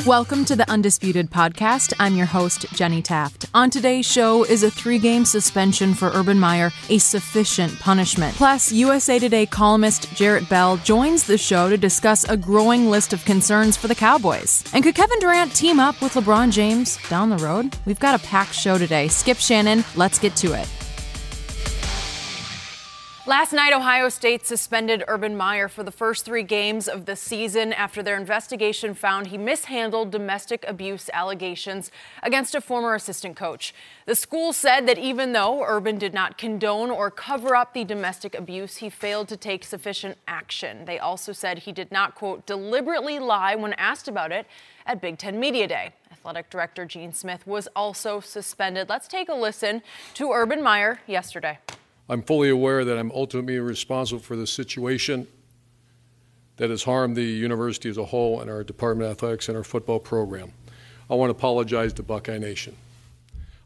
Welcome to the Undisputed podcast. I'm your host, Jenny Taft. On today's show, is a 3-game suspension for Urban Meyer a sufficient punishment? Plus, USA Today columnist Jarrett Bell joins the show to discuss a growing list of concerns for the Cowboys. And could Kevin Durant team up with LeBron James down the road? We've got a packed show today. Skip Shannon, let's get to it. Last night, Ohio State suspended Urban Meyer for the first 3 games of the season after their investigation found he mishandled domestic abuse allegations against a former assistant coach. The school said that even though Urban did not condone or cover up the domestic abuse, he failed to take sufficient action. They also said he did not, quote, deliberately lie when asked about it at Big Ten Media Day. Athletic Director Gene Smith was also suspended. Let's take a listen to Urban Meyer yesterday. I'm fully aware that I'm ultimately responsible for the situation that has harmed the university as a whole and our Department of Athletics and our football program. I want to apologize to Buckeye Nation.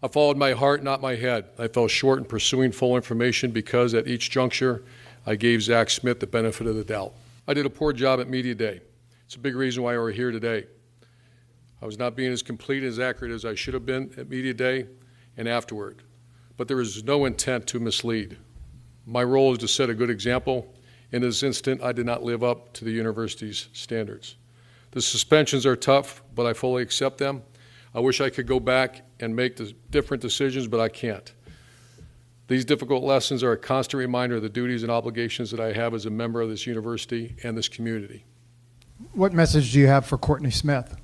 I followed my heart, not my head. I fell short in pursuing full information because at each juncture, I gave Zach Smith the benefit of the doubt. I did a poor job at Media Day. It's a big reason why we're here today. I was not being as complete and as accurate as I should have been at Media Day and afterward. But there is no intent to mislead. My role is to set a good example. In this instant, I did not live up to the university's standards. The suspensions are tough, but I fully accept them. I wish I could go back and make the different decisions, but I can't. These difficult lessons are a constant reminder of the duties and obligations that I have as a member of this university and this community. What message do you have for Courtney Smith?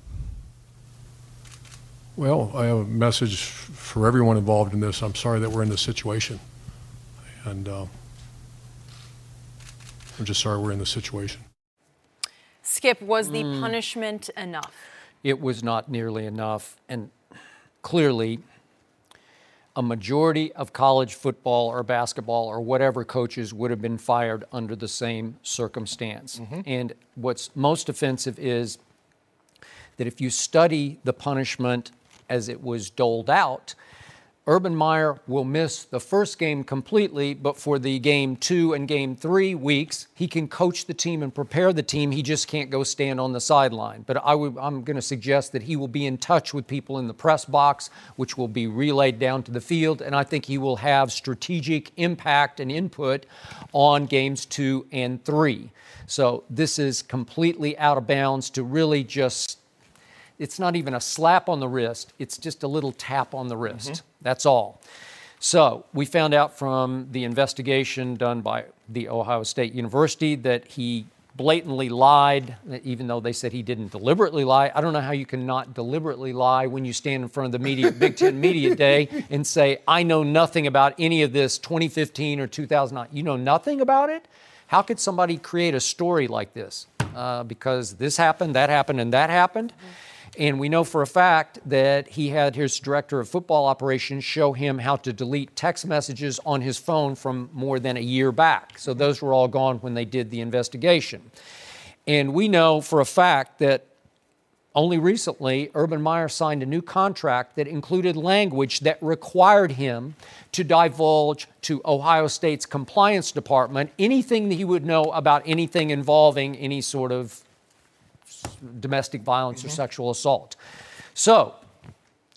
Well, I have a message for everyone involved in this. I'm sorry that we're in this situation. And I'm just sorry we're in this situation. Skip, was the punishment enough? It was not nearly enough. And clearly, a majority of college football or basketball or whatever coaches would have been fired under the same circumstance. And what's most offensive is that if you study the punishment as it was doled out, Urban Meyer will miss the first game completely, but for the game 2 and game 3 weeks, he can coach the team and prepare the team. He just can't go stand on the sideline. But I'm going to suggest that he will be in touch with people in the press box, which will be relayed down to the field, and I think he will have strategic impact and input on games 2 and 3. So this is completely out of bounds to really just, it's not even a slap on the wrist. It's just a little tap on the wrist. That's all. So we found out from the investigation done by the Ohio State University that he blatantly lied, even though they said he didn't deliberately lie. I don't know how you can not deliberately lie when you stand in front of the Big Ten Media Day and say, I know nothing about any of this 2015 or 2009. You know nothing about it? How could somebody create a story like this? Because this happened, and that happened. And we know for a fact that he had his director of football operations show him how to delete text messages on his phone from more than a year back. So those were all gone when they did the investigation. And we know for a fact that only recently, Urban Meyer signed a new contract that included language that required him to divulge to Ohio State's compliance department anything that he would know about anything involving any sort of domestic violence or sexual assault. So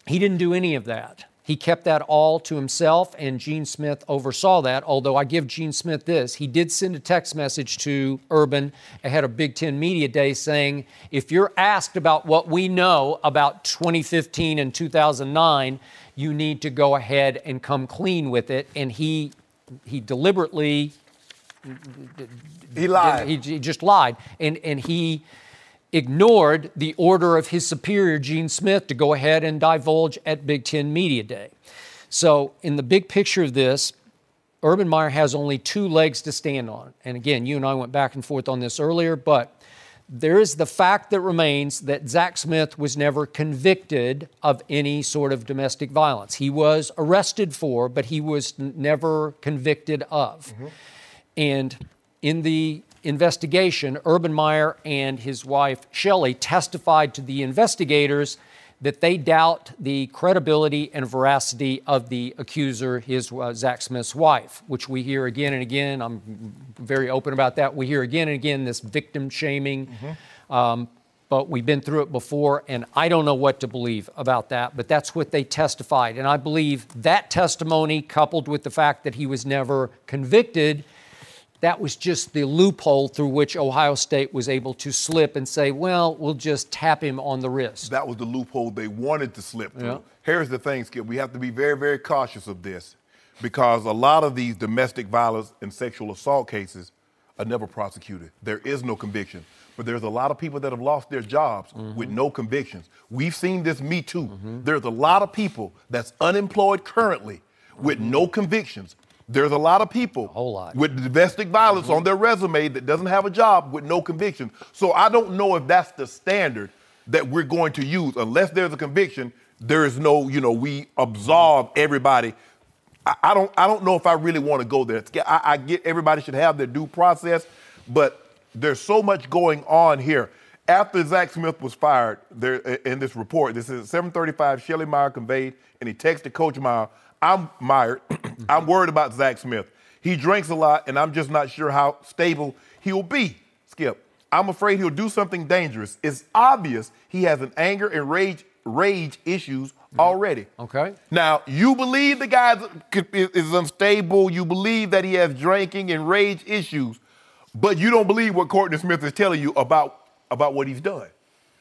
he didn't do any of that. He kept that all to himself, and Gene Smith oversaw that, although I give Gene Smith this. He did send a text message to Urban ahead of Big Ten Media Day saying, if you're asked about what we know about 2015 and 2009, you need to go ahead and come clean with it. And he deliberately... He lied. He just lied. And he ignored the order of his superior, Gene Smith, to go ahead and divulge at Big Ten Media Day. So in the big picture of this, Urban Meyer has only 2 legs to stand on. And again, you and I went back and forth on this earlier, but there is the fact that remains that Zach Smith was never convicted of any sort of domestic violence. He was arrested for, but he was never convicted of. And in the investigation, Urban Meyer and his wife, Shelley, testified to the investigators that they doubt the credibility and veracity of the accuser, his Zach Smith's wife, which we hear again and again. I'm very open about that. We hear again and again this victim shaming. But but we've been through it before, and I don't know what to believe about that, but that's what they testified. And I believe that testimony, coupled with the fact that he was never convicted, that was just the loophole through which Ohio State was able to slip and say, well, we'll just tap him on the wrist. That was the loophole they wanted to slip through. Yeah. Here's the thing, Skip. We have to be very, very cautious of this because a lot of these domestic violence and sexual assault cases are never prosecuted. There is no conviction. But there's a lot of people that have lost their jobs with no convictions. We've seen this Me Too. There's a lot of people that's unemployed currently with no convictions. There's a lot of people with domestic violence on their resume that doesn't have a job with no conviction. So I don't know if that's the standard that we're going to use. Unless there's a conviction, there is no, we absolve everybody. I don't know if I really want to go there. I get everybody should have their due process, but there's so much going on here. After Zach Smith was fired, there in this report, this is 7:35, Shelley Meyer conveyed, and he texted Coach Meyer, I'm worried about Zach Smith. He drinks a lot, and I'm just not sure how stable he'll be, Skip. I'm afraid he'll do something dangerous. It's obvious he has an anger and rage issues already. Okay. Now, you believe the guy is unstable. You believe that he has drinking and rage issues, but you don't believe what Courtney Smith is telling you about what he's done.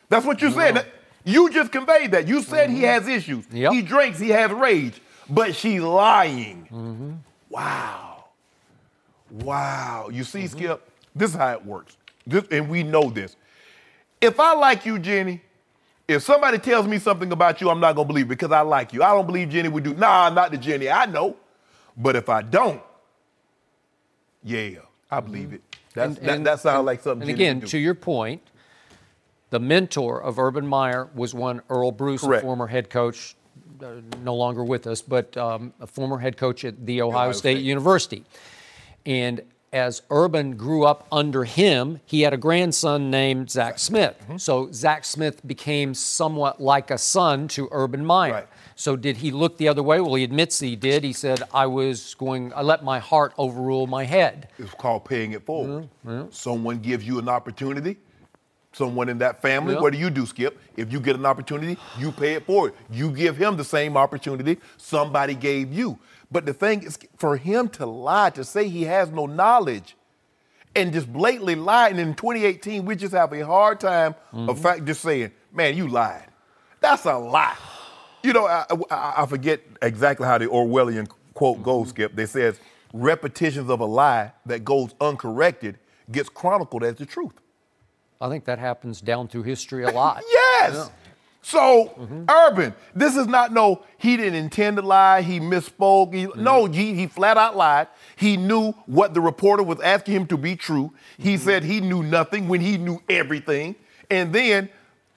That's what you said. You just conveyed that. You said he has issues. Yep. He drinks, he has rage. But she's lying. Wow. You see, Skip, this is how it works. And we know this. If I like you, Jenny, if somebody tells me something about you, I'm not going to believe it because I like you. I don't believe Jenny would do. Nah, not the Jenny I know. But if I don't, yeah, I believe it. That sounds like something Jenny again, would do. to your point, the mentor of Urban Meyer was one Earl Bruce, a former head coach, no longer with us, but a former head coach at the Ohio State University. And as Urban grew up under him, he had a grandson named Zach Smith. So Zach Smith became somewhat like a son to Urban Meyer. Right. So did he look the other way? Well, he admits he did. He said, I let my heart overrule my head. It's called paying it forward. Someone gives you an opportunity. Someone in that family, what do, Skip? If you get an opportunity, you pay it forward. You give him the same opportunity somebody gave you. But the thing is, for him to lie, to say he has no knowledge, and just blatantly lie, and in 2018, we just have a hard time of just saying, man, you lied. That's a lie. I forget exactly how the Orwellian quote goes, Skip. They says, repetitions of a lie that goes uncorrected gets chronicled as the truth. I think that happens down through history a lot. Yes. Yeah. So, Urban, this is not he didn't intend to lie, he misspoke. He flat out lied. He knew what the reporter was asking him to be true. He said he knew nothing when he knew everything. And then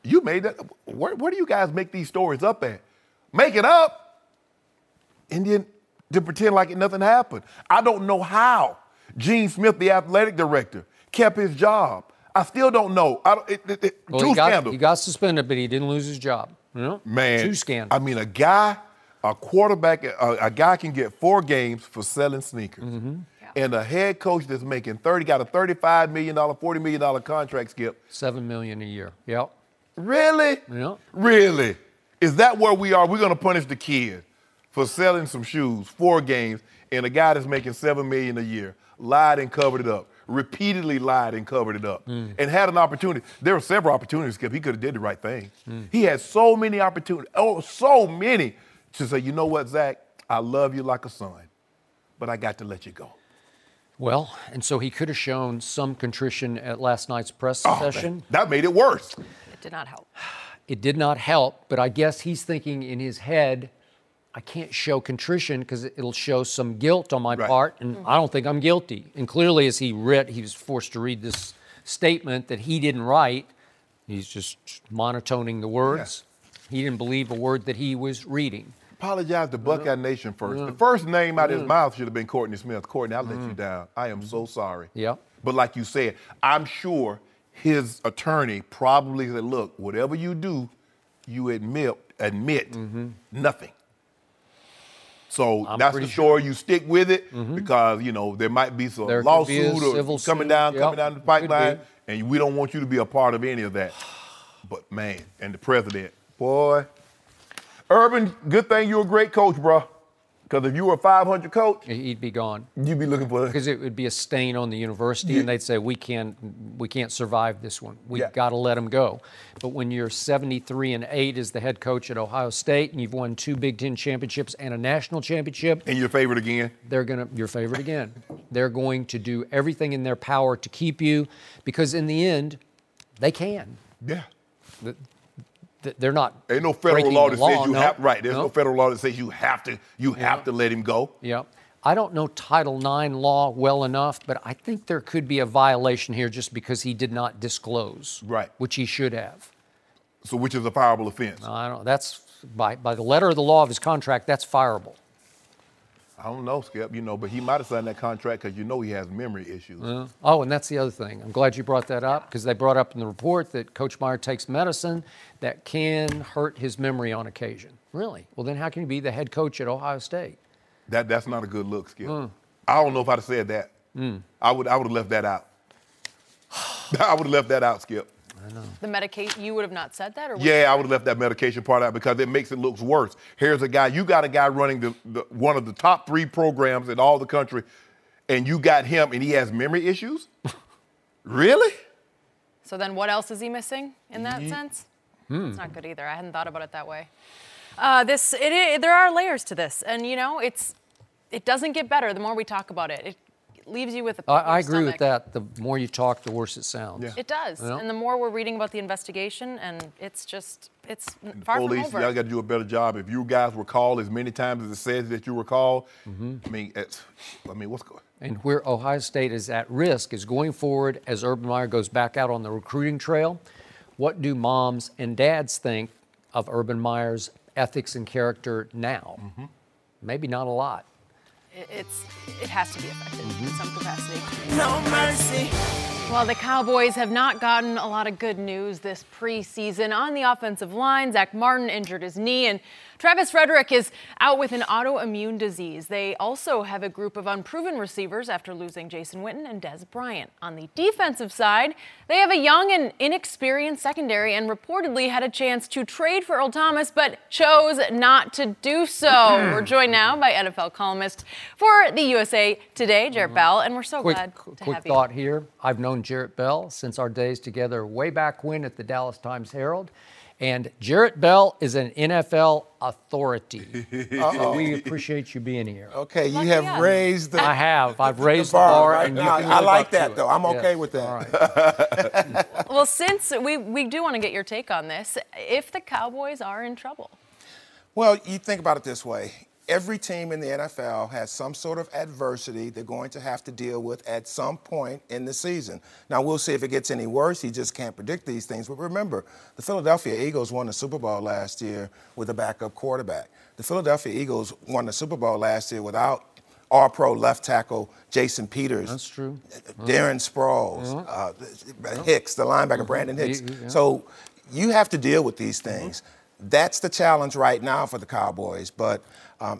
you made that. Where do you guys make these stories up at? Make it up and then to pretend like nothing happened. I don't know how Gene Smith, the athletic director, kept his job. I still don't know. He got suspended, but he didn't lose his job. Man, 2 scandals. I mean, a quarterback, a guy can get 4 games for selling sneakers. And a head coach that's making got a $35 million, $40 million contract, Skip. $7 million a year. Yep. Really? Yep. Really? Is that where we are? We're going to punish the kid for selling some shoes, 4 games, and a guy that's making $7 million a year lied and covered it up. Repeatedly lied and covered it up and had an opportunity. There were several opportunities, Skip. He could have did the right thing. He had so many opportunities, so many, to say, you know what, Zach, I love you like a son, but I got to let you go. Well, and so he could have shown some contrition at last night's press session. That made it worse. It did not help. It did not help, but I guess he's thinking in his head, I can't show contrition because it'll show some guilt on my part, and I don't think I'm guilty. And clearly, as he was forced to read this statement that he didn't write. He's just monotoning the words. Yeah. He didn't believe a word that he was reading. Apologize to Buckeye Nation first. The first name out of his mouth should have been Courtney Smith. Courtney, I let you down. I am so sorry. Yeah. But like you said, I'm sure his attorney probably said, look, whatever you do, you admit nothing. So that's the story. You stick with it because, there might be some lawsuit or coming down the pipeline, and we don't want you to be a part of any of that. But, man, and the president, boy. Urban, good thing you're a great coach, bro. Because if you were a 500 coach, he'd be gone. You'd be looking for because it would be a stain on the university, and they'd say we can't survive this one. We've got to let him go. But when you're 73-8 as the head coach at Ohio State, and you've won 2 Big Ten championships and a national championship, and you're favored again, you're favored again. They're going to do everything in their power to keep you, because in the end, they can. Yeah. They're not. Ain't no federal law that says you have. Right. There's no no federal law that says you have to let him go. Yeah. I don't know Title IX law well enough, but I think there could be a violation here just because he did not disclose. Right. Which he should have. So which is a fireable offense? I don't know. That's by the letter of the law of his contract, that's fireable. I don't know, Skip, but he might have signed that contract because he has memory issues. Oh, and that's the other thing. I'm glad you brought that up, because they brought up in the report that Coach Meyer takes medicine that can hurt his memory on occasion. Really? Well, then how can you be the head coach at Ohio State? That's not a good look, Skip. I don't know if I'd have said that. I would have left that out. I would have left that out, Skip. I know. The medication, you would have not said that? Or yeah, I would have left that medication part out because it makes it look worse. Here's a guy, you got a guy running one of the top 3 programs in all the country, and you got him and he has memory issues? Really? So then what else is he missing in that sense? It's not good either. I hadn't thought about it that way. There are layers to this, and it doesn't get better the more we talk about it. It leaves you with a pit in your I agree stomach. with that. The more you talk, the worse it sounds. Yeah. It does, Yeah. and the more we're reading about the investigation, and it's far from Police, over. y'all got to do a better job. If you guys were called as many times as it says that you were called, what's going? And where Ohio State is at risk is going forward as Urban Meyer goes back out on the recruiting trail. What do moms and dads think of Urban Meyer's ethics and character now? Maybe not a lot. It has to be affected in some capacity. No mercy. Well, the Cowboys have not gotten a lot of good news this preseason. On the offensive line, Zach Martin injured his knee, and Travis Frederick is out with an autoimmune disease. They also have a group of unproven receivers after losing Jason Witten and Dez Bryant. On the defensive side, they have a young and inexperienced secondary and reportedly had a chance to trade for Earl Thomas, but chose not to do so. We're joined now by NFL columnist for the USA Today, Jarrett Bell, and we're so glad to have you. Quick thought here. I've known Jarrett Bell since our days together way back when at the Dallas Times-Herald. And Jarrett Bell is an NFL authority. So we appreciate you being here. Okay, you have raised the I've raised the bar. right? And you I can live like up that, to it. though. I'm okay Yes. with that. All right. Well, since we do want to get your take on this, if the Cowboys are in trouble. Well, you think about it this way. Every team in the NFL has some sort of adversity they're going to have to deal with at some point in the season. Now, we'll see if it gets any worse. You just can't predict these things. But remember, the Philadelphia Eagles won the Super Bowl last year with a backup quarterback. The Philadelphia Eagles won the Super Bowl last year without All-Pro left tackle Jason Peters. That's true. Darren Sproles, Hicks, the linebacker, Brandon Hicks. So you have to deal with these things. That's the challenge right now for the Cowboys, but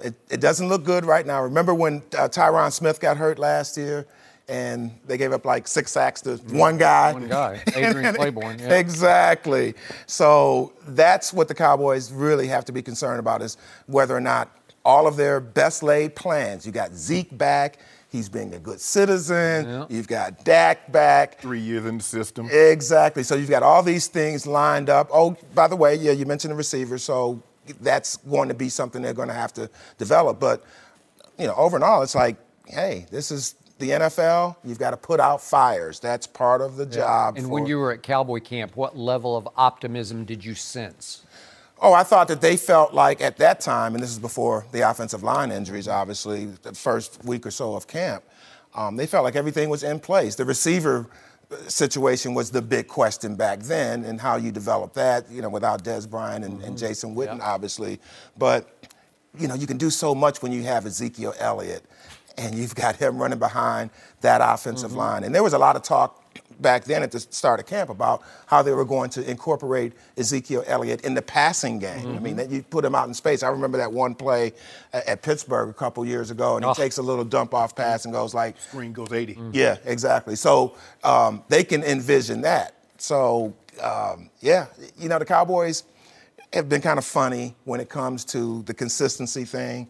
it doesn't look good right now. Remember when Tyron Smith got hurt last year and they gave up like 6 sacks to one guy? One guy, Adrian Claiborne. Yeah. Exactly. So that's what the Cowboys really have to be concerned about, is whether or not all of their best laid plans. You got Zeke back. He's being a good citizen. Yeah. You've got Dak back. 3 years in the system. Exactly. So you've got all these things lined up. Oh, by the way, you mentioned the receiver, so that's going to be something they're going to have to develop. But, over and all, it's like, hey, this is the NFL. You've got to put out fires. That's part of the job. And when you were at Cowboy camp, what level of optimism did you sense? Oh, I thought that they felt like at that time, and this is before the offensive line injuries, obviously, the first week or so of camp, they felt like everything was in place. The receiver situation was the big question back then, and how you develop that, without Dez Bryant and Jason Witten, obviously. But, you can do so much when you have Ezekiel Elliott, and you've got him running behind that offensive line. And there was a lot of talk back then at the start of camp about how they were going to incorporate Ezekiel Elliott in the passing game. I mean, you put him out in space. I remember that one play at Pittsburgh a couple years ago, and he takes a little dump-off pass and goes like... Screen goes 80. Yeah, exactly. So they can envision that. So yeah, you know, the Cowboys have been kind of funny when it comes to the consistency thing.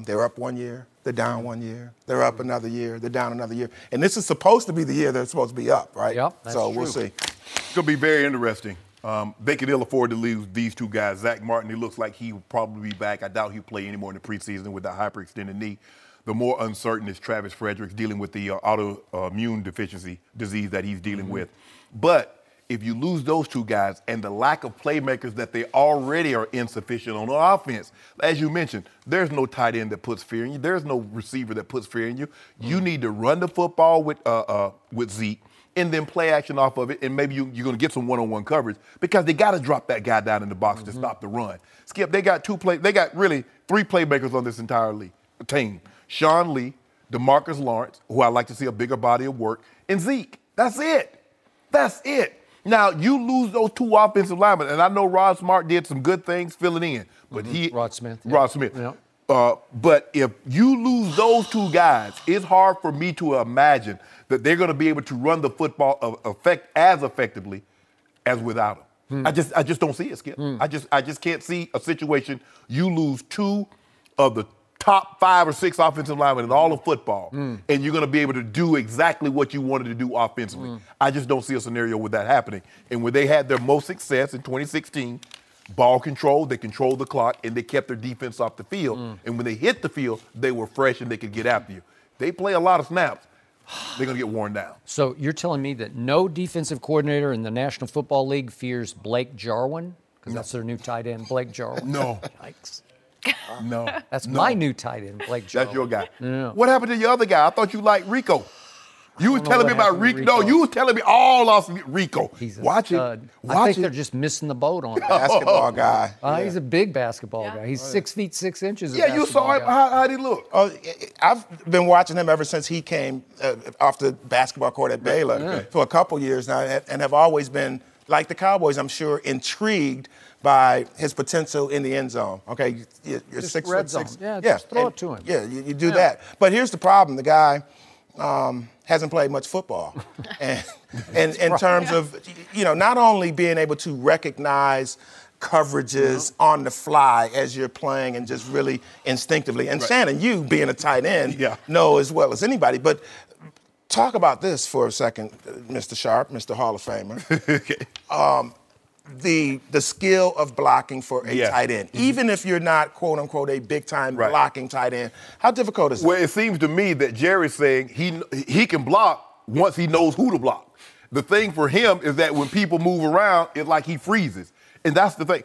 They're up one year, they're down one year, they're up another year, they're down another year. And this is supposed to be the year they're supposed to be up, right? Yep, that's so true. we'll see. It's going to be very interesting. They could ill afford to lose these two guys. Zach Martin, he looks like he will probably be back. I doubt he'll play anymore in the preseason with that hyperextended knee. The more uncertain is Travis Fredericks dealing with the autoimmune deficiency disease that he's dealing with. But if you lose those two guys and the lack of playmakers that they already are insufficient on offense, as you mentioned, there's no tight end that puts fear in you. There's no receiver that puts fear in you. You need to run the football with Zeke and then play action off of it, and maybe you're going to get some one-on-one coverage because they got to drop that guy down in the box to stop the run. Skip, they got really three playmakers on this entire team. Sean Lee, DeMarcus Lawrence, who I like to see a bigger body of work, and Zeke. That's it. That's it. Now, you lose those two offensive linemen, and I know Rod Smart did some good things filling in, but Rod Smith. Rod Smith. Yeah. But if you lose those two guys, it's hard for me to imagine that they're going to be able to run the football as effectively as without them. I just don't see it, Skip. I just can't see a situation you lose two of the top 5 or 6 offensive linemen in all of football, and you're going to be able to do exactly what you wanted to do offensively. I just don't see a scenario with that happening. And when they had their most success in 2016, ball control, they controlled the clock, and they kept their defense off the field. And when they hit the field, they were fresh and they could get after you. They play a lot of snaps. They're going to get worn down. So you're telling me that no defensive coordinator in the National Football League fears Blake Jarwin? Because that's their new tight end, Blake Jarwin. No. Yikes. No. That's my new tight end, Blake Jarwin. That's your guy. Yeah. What happened to your other guy? I thought you liked Rico. You was telling me about Rico. No, you was telling me all off Rico. He's a Watch stud. it. I think they're just missing the boat on him. Basketball guy. He's a big basketball guy. He's 6 feet 6 inches. Yeah, you saw him. How'd he look? Oh, I've been watching him ever since he came off the basketball court at Baylor for a couple years now, and have always been, like the Cowboys, I'm sure, intrigued by his potential in the end zone. Okay, you're Just 6 red foot zone. 6. Yeah, just throw it to him. Yeah, you do that. But here's the problem: the guy hasn't played much football, and in terms of not only being able to recognize coverages on the fly as you're playing and just really instinctively. And Shannon, you being a tight end, know as well as anybody. But talk about this for a second, Mr. Sharp, Mr. Hall of Famer. The skill of blocking for a tight end, even if you're not, quote unquote, a big time blocking tight end. How difficult is that? Well, it seems to me that Jerry's saying he can block once he knows who to block. The thing for him is that when people move around, it's like he freezes. And that's the thing.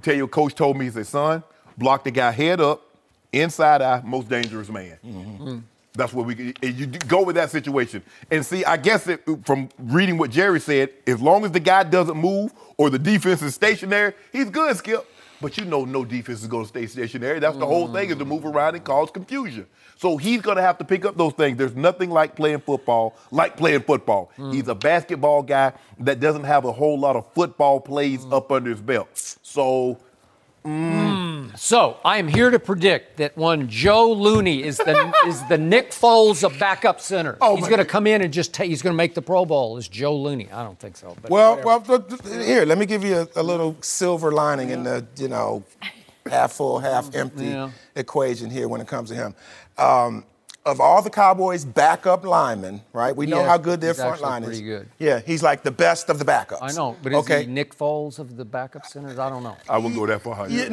Tell you, coach told me, he said, son, block the guy head up, inside eye, most dangerous man. That's what you go with that situation. And see, I guess from reading what Jerry said, as long as the guy doesn't move or the defense is stationary, he's good, Skip. But no defense is going to stay stationary. That's the whole thing, is to move around and cause confusion. So he's going to have to pick up those things. There's nothing like playing football. He's a basketball guy that doesn't have a whole lot of football plays up under his belt. So... So I am here to predict that one Joe Looney is the Nick Foles of backup center. He's going to come in and he's going to make the Pro Bowl. Is Joe Looney? I don't think so. But well, here, let me give you a little silver lining in the half full, half empty equation here when it comes to him. Of all the Cowboys' backup linemen, right? We know how good their front line is. Pretty good. Yeah, he's like the best of the backups. I know, but is he Nick Foles of the backup centers? I don't know. I wouldn't go that far. You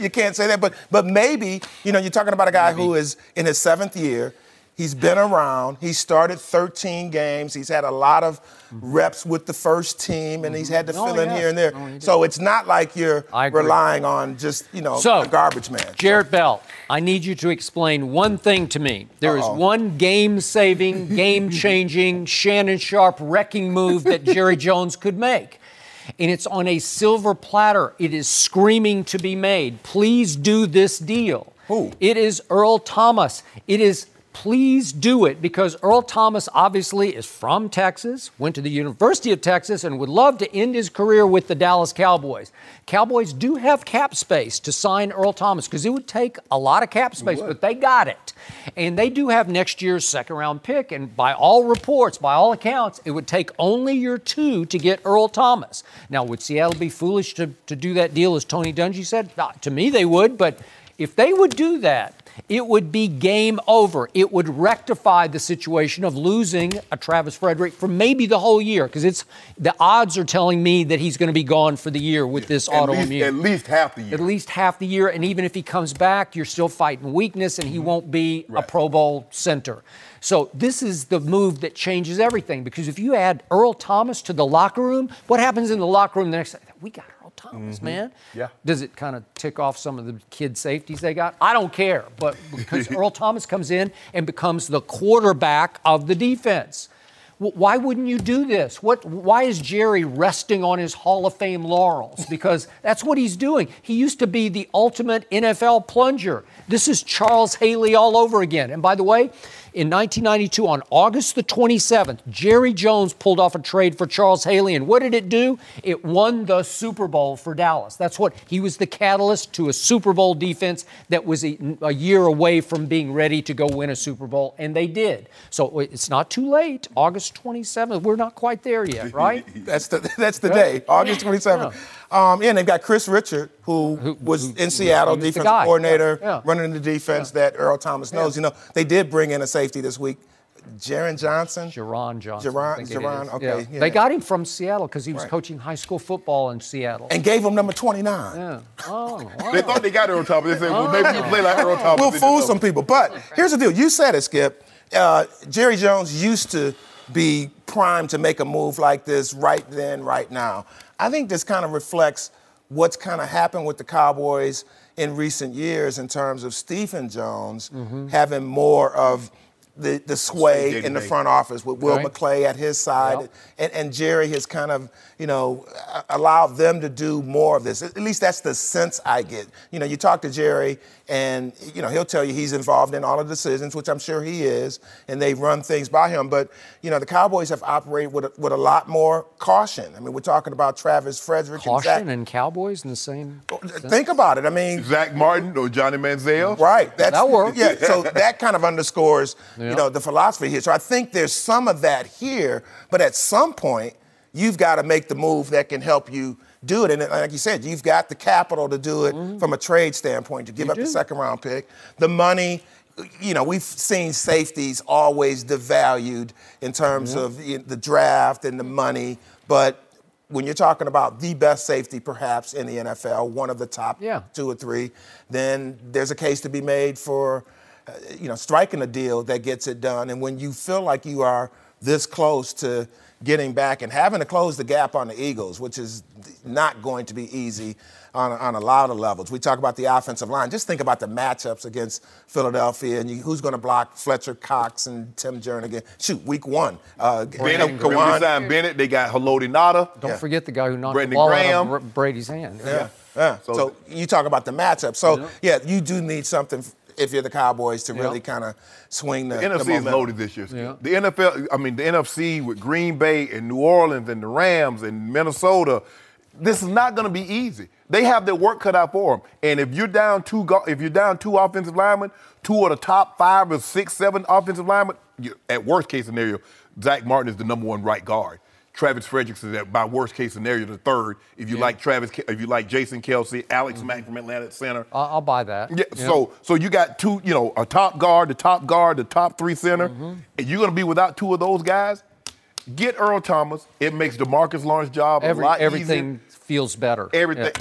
can't say that. But maybe, you're talking about a guy who is in his 7th year. He's been around. He started 13 games. He's had a lot of reps with the first team, and he's had to fill in here and there. So it's not like you're relying on just, a garbage man. Jarrett Bell, I need you to explain one thing to me. There is one game-saving, game-changing, Shannon Sharp wrecking move that Jerry Jones could make. And it's on a silver platter. It is screaming to be made. Please do this deal. Who? It is Earl Thomas. It is please do it, because Earl Thomas obviously is from Texas, went to the University of Texas, and would love to end his career with the Dallas Cowboys. Cowboys do have cap space to sign Earl Thomas, because it would take a lot of cap space, but they got it. And they do have next year's second-round pick, and by all reports, by all accounts, it would take only year 2 to get Earl Thomas. Now, would Seattle be foolish to do that deal, as Tony Dungy said? To me, they would, but if they would do that, it would be game over. It would rectify the situation of losing a Travis Frederick for maybe the whole year, because the odds are telling me that he's going to be gone for the year with this autoimmune. At least half the year. At least half the year, and even if he comes back, you're still fighting weakness, and he won't be a Pro Bowl center. So this is the move that changes everything, because if you add Earl Thomas to the locker room, what happens in the locker room the next day? We got Earl Thomas, man. Yeah. Does it kind of tick off some of the kid safeties they got? I don't care, but because Earl Thomas comes in and becomes the quarterback of the defense. Why wouldn't you do this? Why is Jerry resting on his Hall of Fame laurels? Because that's what he's doing. He used to be the ultimate NFL plunger. This is Charles Haley all over again. And by the way, in 1992, on August the 27th, Jerry Jones pulled off a trade for Charles Haley. And what did it do? It won the Super Bowl for Dallas. That's what he was, the catalyst to a Super Bowl defense that was a year away from being ready to go win a Super Bowl. And they did. So it's not too late. August 27th. We're not quite there yet, right? That's the day, August 27th. And they've got Chris Richard, who was in Seattle, defensive coordinator, running the defense that Earl Thomas knows. You know, they did bring in a safety this week, Jaron Johnson. Jerron Johnson. Jerron, okay. Yeah. They got him from Seattle because he was coaching high school football in Seattle. And gave him number 29. Yeah. Oh, wow. They thought they got Earl Thomas. They said, well, maybe we'll play like Earl Thomas. We'll fool some people. But here's the deal. You said it, Skip. Jerry Jones used to be primed to make a move like this right then, right now. I think this kind of reflects what's kind of happened with the Cowboys in recent years in terms of Stephen Jones having more of the sway in the front office with Will McClay at his side. And Jerry has kind of, allowed them to do more of this. At least that's the sense I get. You talk to Jerry and, he'll tell you he's involved in all the decisions, which I'm sure he is, and they run things by him. But, the Cowboys have operated with a lot more caution. I mean, we're talking about Travis Frederick. Caution and Cowboys in the same sense? Think about it. I mean, Zach Martin or Johnny Manziel. Right. That works. Yeah, so that kind of underscores, the philosophy here. So I think there's some of that here, but at some point, you've got to make the move that can help you do it. And like you said, you've got the capital to do it from a trade standpoint, to give up the second-round pick. The money, we've seen safeties always devalued in terms of the draft and the money. But when you're talking about the best safety perhaps in the NFL, one of the top 2 or 3, then there's a case to be made for striking a deal that gets it done. And when you feel like you are this close to getting back and having to close the gap on the Eagles, which is not going to be easy on a lot of levels. We talk about the offensive line. Just think about the matchups against Philadelphia and who's going to block Fletcher Cox and Tim Jernigan. Shoot, week 1. Bennett, Bennett, they got Haloti Nada. Don't forget the guy who knocked the ball out of Brady's hand. So you talk about the matchup. So, you do need something if you're the Cowboys to really kind of swing the NFC is loaded this year. The NFC with Green Bay and New Orleans and the Rams and Minnesota, this is not going to be easy. They have their work cut out for them. And if you're down two offensive linemen, 2 of the top 5 or 6, 7 offensive linemen, at worst case scenario, Zach Martin is the number 1 right guard. Travis Frederick is at, by worst case scenario, the 3rd. If you like if you like Jason Kelsey, Alex Mack from Atlanta at center. I'll buy that. So you got 2, a top guard, the top 3 center, and you're going to be without 2 of those guys. Get Earl Thomas. It makes DeMarcus Lawrence's job a lot easier. Everything feels better. Everything.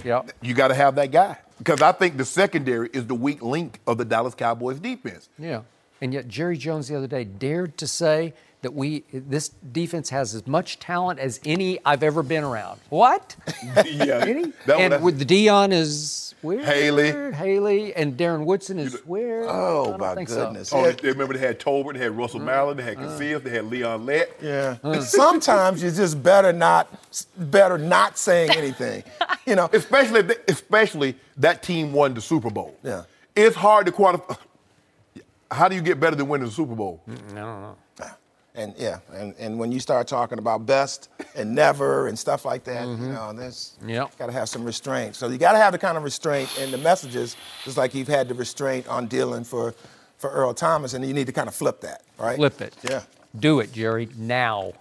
You got to have that guy. Because I think the secondary is the weak link of the Dallas Cowboys defense. Yeah. And yet Jerry Jones the other day dared to say that this defense has as much talent as any I've ever been around. What? Any? With the Dion is weird. Haley and Darren Woodson is weird. Oh, my goodness. So. They remember they had Tolbert, they had Russell Maryland, they had Casillas, they had Leon Lett. Sometimes you're just better not saying anything. Especially that team won the Super Bowl. It's hard to quantify. How do you get better than winning the Super Bowl? I don't know. And yeah, and when you start talking about best and never and stuff like that, you know, there's got to have some restraint. So you got to have the kind of restraint in the messages, just like you've had the restraint on dealing for Earl Thomas, and you need to kind of flip that, right? Flip it. Yeah. Do it, Jerry, now.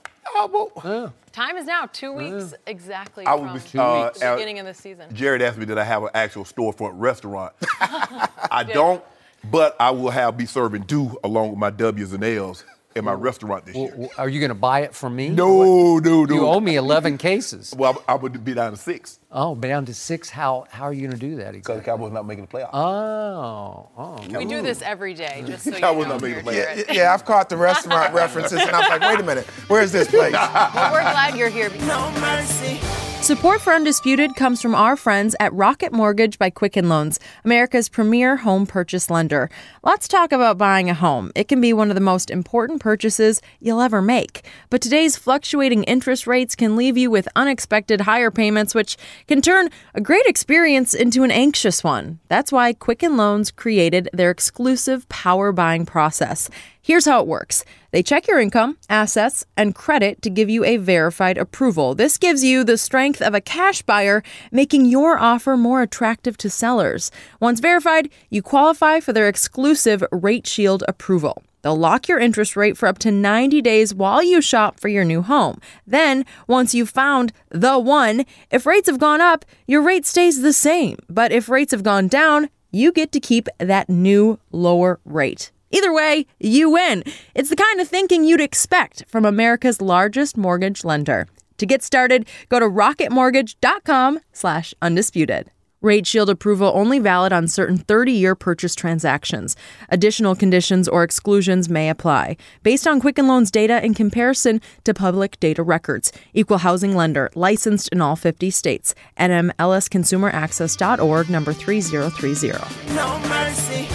Time is now 2 weeks exactly I from would be, the beginning of the season. Jared asked me, did I have an actual storefront restaurant? I don't, but I will be serving dew along with my W's and L's in my restaurant this year. Are you going to buy it from me? No. You owe me 11 cases. Well, I would be down to 6. Oh, down to 6. How are you going to do that exactly? Because the Cowboys not making the playoffs. Oh. We do this every day, just so you Cowboys know. not making the playoffs. Yeah, I've caught the restaurant references, and I was like, wait a minute, where's this place? Well, we're glad you're here. No mercy. Support for Undisputed comes from our friends at Rocket Mortgage by Quicken Loans, America's premier home purchase lender. Let's talk about buying a home. It can be one of the most important purchases you'll ever make. But today's fluctuating interest rates can leave you with unexpected higher payments, which can turn a great experience into an anxious one. That's why Quicken Loans created their exclusive power buying process. Here's how it works. They check your income, assets, and credit to give you a verified approval. This gives you the strength of a cash buyer, making your offer more attractive to sellers. Once verified, you qualify for their exclusive Rate Shield approval. They'll lock your interest rate for up to 90 days while you shop for your new home. Then, once you've found the one, if rates have gone up, your rate stays the same. But if rates have gone down, you get to keep that new lower rate. Either way, you win. It's the kind of thinking you'd expect from America's largest mortgage lender. To get started, go to rocketmortgage.com/undisputed. Rate Shield approval only valid on certain 30-year purchase transactions. Additional conditions or exclusions may apply. Based on Quicken Loans data in comparison to public data records. Equal housing lender. Licensed in all 50 states. NMLSconsumeraccess.org, number 3030. No mercy.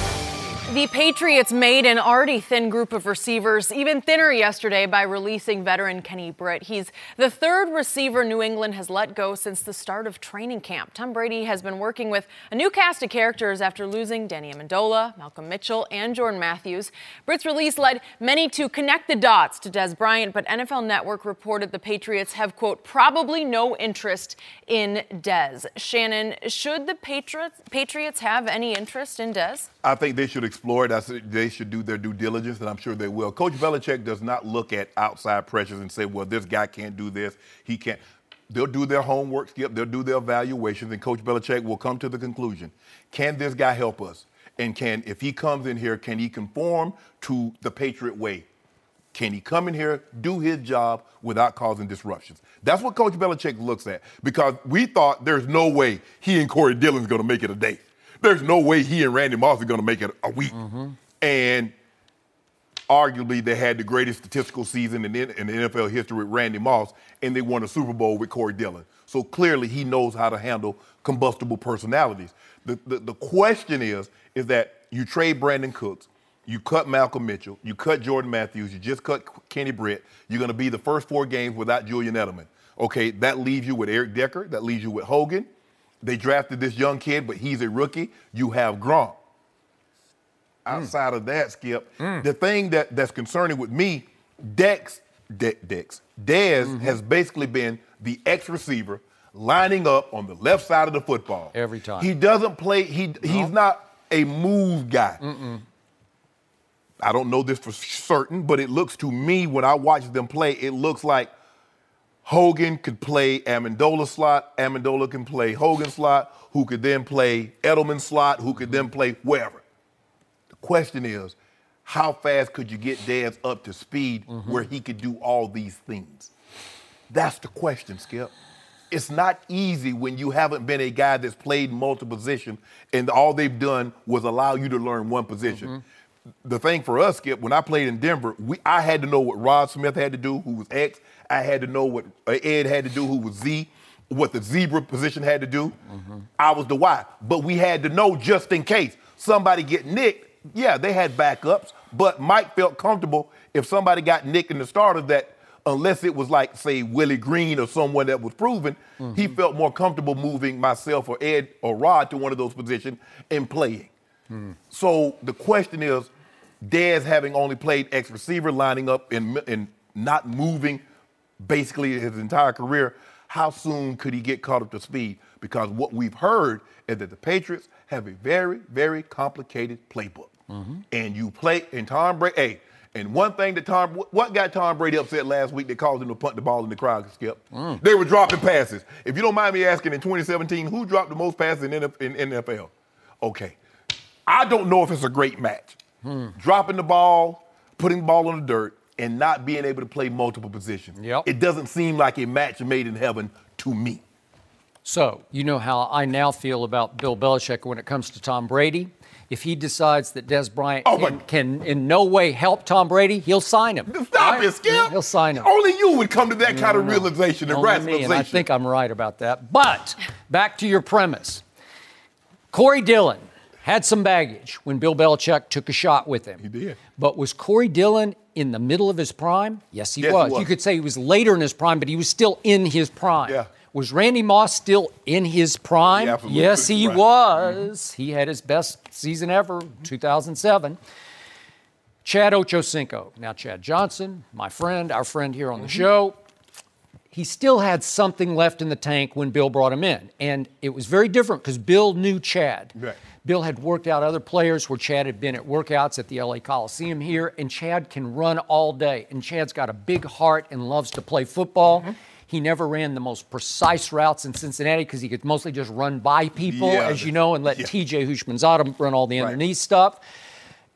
The Patriots made an already thin group of receivers even thinner yesterday by releasing veteran Kenny Britt. He's the third receiver New England has let go since the start of training camp. Tom Brady has been working with a new cast of characters after losing Danny Amendola, Malcolm Mitchell, and Jordan Matthews. Britt's release led many to connect the dots to Dez Bryant, but NFL Network reported the Patriots have, quote, probably no interest in Dez. Shannon, should the Patriots have any interest in Dez? I think they should explore it. They should do their due diligence, and I'm sure they will. Coach Belichick does not look at outside pressures and say, well, this guy can't do this, he can't. They'll do their homework, Skip. They'll do their evaluations, and Coach Belichick will come to the conclusion, can this guy help us? And if he comes in here, can he conform to the Patriot way? Can he come in here, do his job without causing disruptions? That's what Coach Belichick looks at, because we thought there's no way he and Corey Dillon's going to make it a day. There's no way he and Randy Moss are going to make it a week. And arguably, they had the greatest statistical season in the NFL history with Randy Moss, and they won a Super Bowl with Corey Dillon. So clearly, he knows how to handle combustible personalities. The question is that you trade Brandon Cooks, you cut Malcolm Mitchell, you cut Jordan Matthews, you just cut Kenny Britt. You're going to be the first 4 games without Julian Edelman. Okay, that leaves you with Eric Decker. That leaves you with Hogan. They drafted this young kid, but he's a rookie. You have Gronk. Outside of that, Skip, the thing that's concerning with me, Dez has basically been the ex-receiver lining up on the left side of the football. Every time. He doesn't play, he's not a move guy. I don't know this for certain, but it looks to me, when I watch them play, it looks like Hogan could play Amendola slot, Amendola can play Hogan slot, who could then play Edelman slot, who could then play wherever. The question is, how fast could you get Dez up to speed where he could do all these things? That's the question, Skip. It's not easy when you haven't been a guy that's played multiple positions and all they've done was allow you to learn one position. The thing for us, Skip, when I played in Denver, I had to know what Rod Smith had to do, who was X. I had to know what Ed had to do, who was Z, what the zebra position had to do. I was the Y. But we had to know just in case somebody get nicked. Yeah, they had backups, but Mike felt comfortable if somebody got nicked in the starter that unless it was like, say, Willie Green or someone that was proven, he felt more comfortable moving myself or Ed or Rod to one of those positions and playing. So the question is, Dez having only played X receiver, lining up and not moving basically his entire career, how soon could he get caught up to speed? Because what we've heard is that the Patriots have a very, very complicated playbook. And you play, and Tom Brady, hey, and one thing that what got Tom Brady upset last week that caused him to punt the ball in the crowd, Skip? They were dropping passes. If you don't mind me asking, in 2017, who dropped the most passes in NFL? Okay. I don't know if it's a great match. Dropping the ball, putting the ball on the dirt, and not being able to play multiple positions. It doesn't seem like a match made in heaven to me. So, you know how I now feel about Bill Belichick when it comes to Tom Brady. If he decides that Dez Bryant can in no way help Tom Brady, he'll sign him. Stop it, Skip. He'll sign him. Only you would come to that kind of realization and rationalization. And I think I'm right about that. But back to your premise. Corey Dillon had some baggage when Bill Belichick took a shot with him. He did. But was Corey Dillon in the middle of his prime? Yes, he was. You could say he was later in his prime, but he was still in his prime. Yeah. Was Randy Moss still in his prime? Yes, he was. He had his best season ever, 2007. Chad Ochocinco. Now, Chad Johnson, my friend, our friend here on the show, he still had something left in the tank when Bill brought him in. And it was very different because Bill knew Chad. Right. Bill had worked out other players where Chad had been at workouts at the LA Coliseum here, and Chad can run all day. And Chad's got a big heart and loves to play football. He never ran the most precise routes in Cincinnati because he could mostly just run by people, as you know, and let TJ Houshmandzadeh run all the underneath stuff.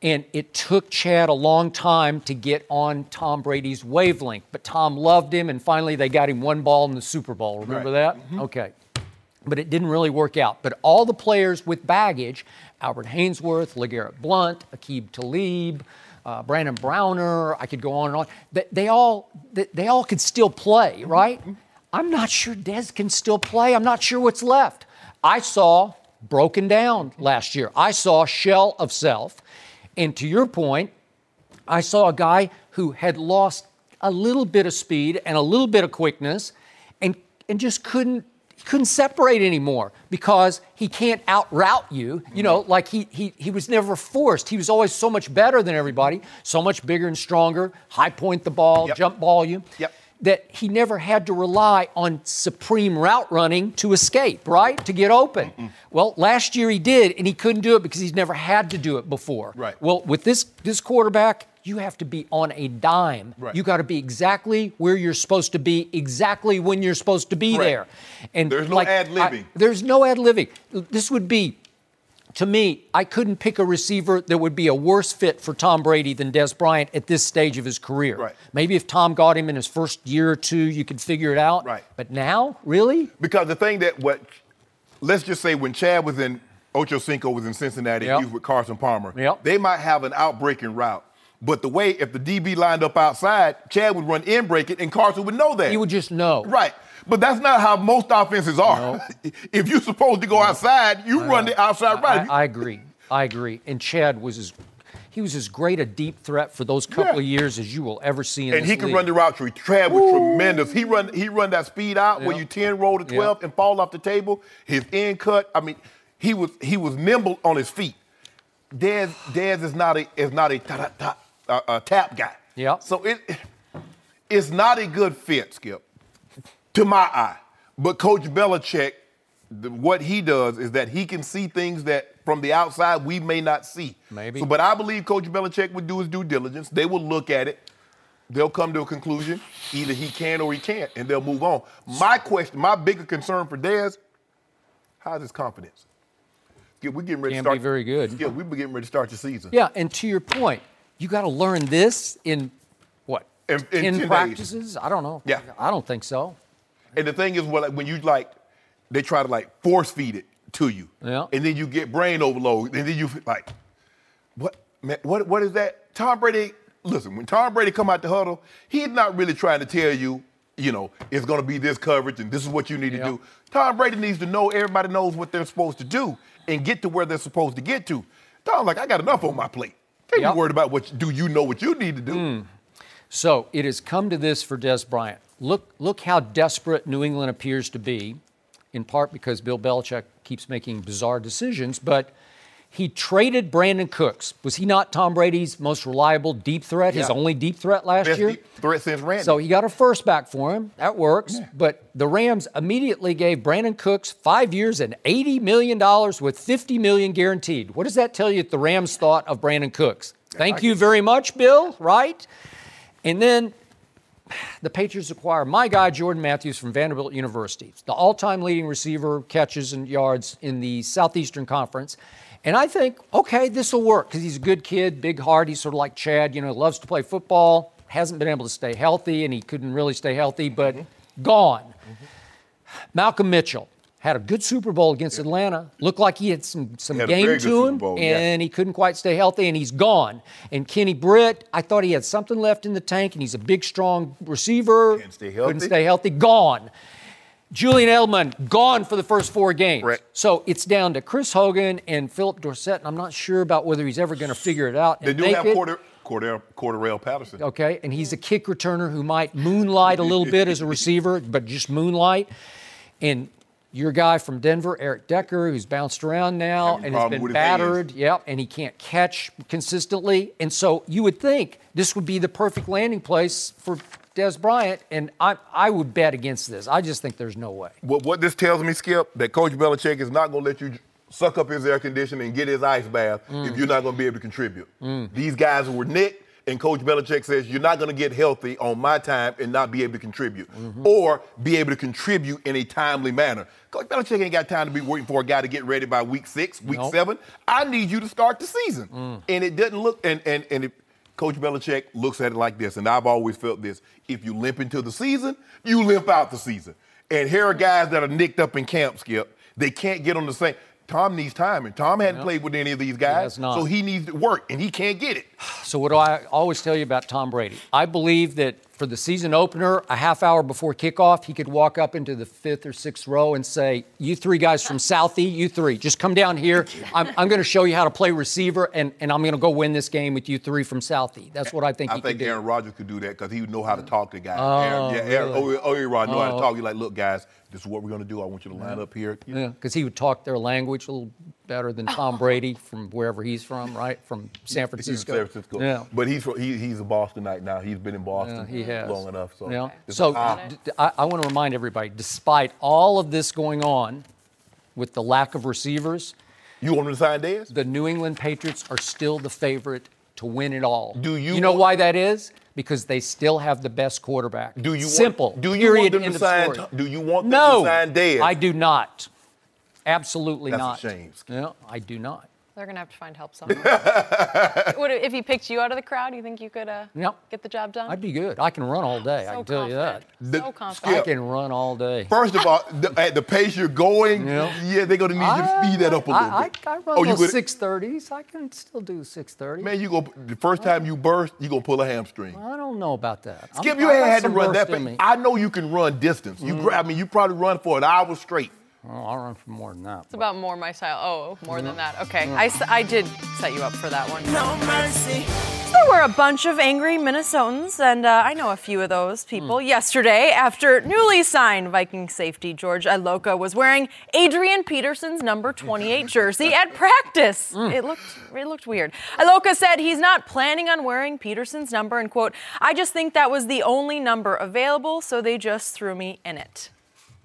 And it took Chad a long time to get on Tom Brady's wavelength. But Tom loved him, and finally they got him one ball in the Super Bowl. Remember that? Okay. But it didn't really work out. But all the players with baggage, Albert Haynesworth, LeGarrette Blount, Aqib Talib, Brandon Browner, I could go on and on. They all could still play, right? I'm not sure Dez can still play. I'm not sure what's left. I saw broken down last year. I saw shell of self. And to your point, I saw a guy who had lost a little bit of speed and a little bit of quickness and just couldn't separate anymore because he can't out-route you. You know, like he was never forced. He was always so much better than everybody, so much bigger and stronger, high point the ball, jump volume, that he never had to rely on supreme route running to escape, right, to get open. Well, last year he did, and he couldn't do it because he's never had to do it before. Right. Well, with this quarterback, you have to be on a dime. Right. You got to be exactly where you're supposed to be, exactly when you're supposed to be there. And there's no ad-libbing. There's no ad-libbing. This would be, to me, I couldn't pick a receiver that would be a worse fit for Tom Brady than Dez Bryant at this stage of his career. Right. Maybe if Tom got him in his first year or two, you could figure it out. Right. But now, really? Because the thing let's just say when Chad was in, Ochocinco was in Cincinnati, he was with Carson Palmer, they might have an outbreaking route. But the way, if the DB lined up outside, Chad would run in, break it, and Carson would know that. He would just know. Right. But that's not how most offenses are. No. If you're supposed to go outside, you run the outside right. I agree. And Chad was as great a deep threat for those couple of years as you will ever see in this league. And he could run the route tree. Chad was tremendous. He run that speed out where you 10 roll to 12 and fall off the table. His end cut. I mean, he was nimble on his feet. Dez is not a tap guy. Yeah. So it's not a good fit, Skip, to my eye. But Coach Belichick, what he does is that he can see things that from the outside we may not see. Maybe. So, but I believe Coach Belichick would do his due diligence. They will look at it. They'll come to a conclusion. Either he can or he can't, and they'll move on. My bigger concern for Dez, how's his confidence? Skip, we're getting ready to start. Can't be very good. Skip, we're getting ready to start the season. Yeah, and to your point, you got to learn this in what? In 10 practices? Days. I don't know. Yeah. I don't think so. And the thing is, when you they try to force feed it to you, and then you get brain overload, and then you what is that? Tom Brady. Listen, when Tom Brady come out the huddle, he's not really trying to tell you, it's going to be this coverage and this is what you need to do. Tom Brady needs to know everybody knows what they're supposed to do and get to where they're supposed to get to. Tom's like, I got enough on my plate. Can't be worried about do you know what you need to do. So it has come to this for Dez Bryant. Look how desperate New England appears to be, in part because Bill Belichick keeps making bizarre decisions, but He traded Brandon Cooks. Was he not Tom Brady's most reliable deep threat, his only deep threat last Best year? deep threat since Randy. So he got a first back for him. That works. Yeah. But the Rams immediately gave Brandon Cooks 5 years and $80 million with $50 million guaranteed. What does that tell you that the Rams thought of Brandon Cooks? Thank you very much, Bill, right? And then the Patriots acquire my guy, Jordan Matthews from Vanderbilt University, the all-time leading receiver, catches and yards in the Southeastern Conference. And I think, okay, this will work because he's a good kid, big heart. He's sort of like Chad, loves to play football, hasn't been able to stay healthy, and he couldn't really stay healthy, but gone. Malcolm Mitchell had a good Super Bowl against Atlanta. Looked like he had some game to him, and he couldn't quite stay healthy, and he's gone. And Kenny Britt, I thought he had something left in the tank, and he's a big, strong receiver. Couldn't stay healthy. Gone. Julian Edelman, gone for the first 4 games. Right. So it's down to Chris Hogan and Philip Dorsett, and I'm not sure about whether he's ever going to figure it out. They do have Cordarrelle Patterson. Okay, and he's a kick returner who might moonlight a little bit as a receiver, but just moonlight. And your guy from Denver, Eric Decker, who's bounced around now and has been battered. Yep, and he can't catch consistently. And so you would think this would be the perfect landing place for Dez Bryant, and I would bet against this. I just think there's no way. What this tells me, Skip, that Coach Belichick is not going to let you suck up his air conditioning and get his ice bath if you're not going to be able to contribute. These guys were nicked, and Coach Belichick says you're not going to get healthy on my time and not be able to contribute or be able to contribute in a timely manner. Coach Belichick ain't got time to be waiting for a guy to get ready by week 6, week 7. I need you to start the season. And it doesn't look – and if Coach Belichick looks at it like this, and I've always felt this: if you limp into the season, you limp out the season. And here are guys that are nicked up in camp, Skip. They can't get on the same. Tom needs time, and Tom hadn't played with any of these guys, so he needs to work, and he can't get it. So what do I always tell you about Tom Brady? I believe that for the season opener, a half hour before kickoff, he could walk up into the 5th or 6th row and say, you 3 guys from Southie, you 3, just come down here. I'm going to show you how to play receiver, and I'm going to go win this game with you 3 from Southie. That's what I think he could do. I think Aaron Rodgers could do that because he would know how to talk to guys. Really? Aaron know how to talk. He's like, look, guys, this is what we're going to do. I want you to line up here. Yeah, because he would talk their language a little better than Tom Brady from wherever he's from, right? From San Francisco. San Francisco. Yeah. But he's a Bostonite now. He's been in Boston long enough. So, I want to remind everybody, despite all of this going on with the lack of receivers, you want him to sign Dez? The New England Patriots are still the favorite to win it all. Do you know why that is? Because they still have the best quarterback. Do you Simple. Do you want them to sign? Do you want them to sign Dez? I do not. Absolutely not. That's a shame. No, I do not. They're going to have to find help somewhere. If he picked you out of the crowd, you think you could get the job done? I'd be good. I can run all day. I can tell you that. So confident. I can run all day. First of all, at the pace you're going, they're going to need you to speed that up a little bit. I run those 6:30s. I can still do 6:30. Man, the first time you burst, you're going to pull a hamstring. I don't know about that. Skip, you ain't had to run that fast. I know you can run distance. You probably run for an hour straight. Oh, I'll run for more than that. It's about more my style. Oh, more than that. Okay, I did set you up for that one. No mercy. There were a bunch of angry Minnesotans, and I know a few of those people, yesterday after newly signed Viking safety George Iloka was wearing Adrian Peterson's number 28 jersey at practice. It looked weird. Iloka said he's not planning on wearing Peterson's number and, quote, I just think that was the only number available, so they just threw me in it.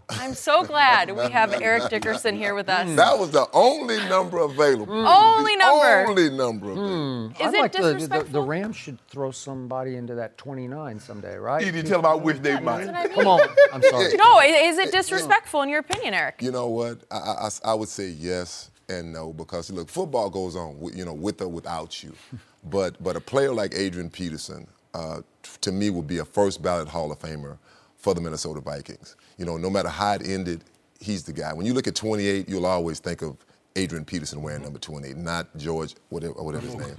I'm so glad we have Eric Dickerson here with us. That was the only number available. Only number. Only number available. Is it disrespectful? The Rams should throw somebody into that 29 someday, right? You didn't tell them I wish they might. Come on. I'm sorry. No, is it disrespectful in your opinion, Eric? You know what? I would say yes and no because, look, football goes on, with or without you. But a player like Adrian Peterson, to me, would be a first ballot Hall of Famer for the Minnesota Vikings. No matter how it ended, he's the guy. When you look at 28, you'll always think of Adrian Peterson wearing number 28, not George, whatever his name.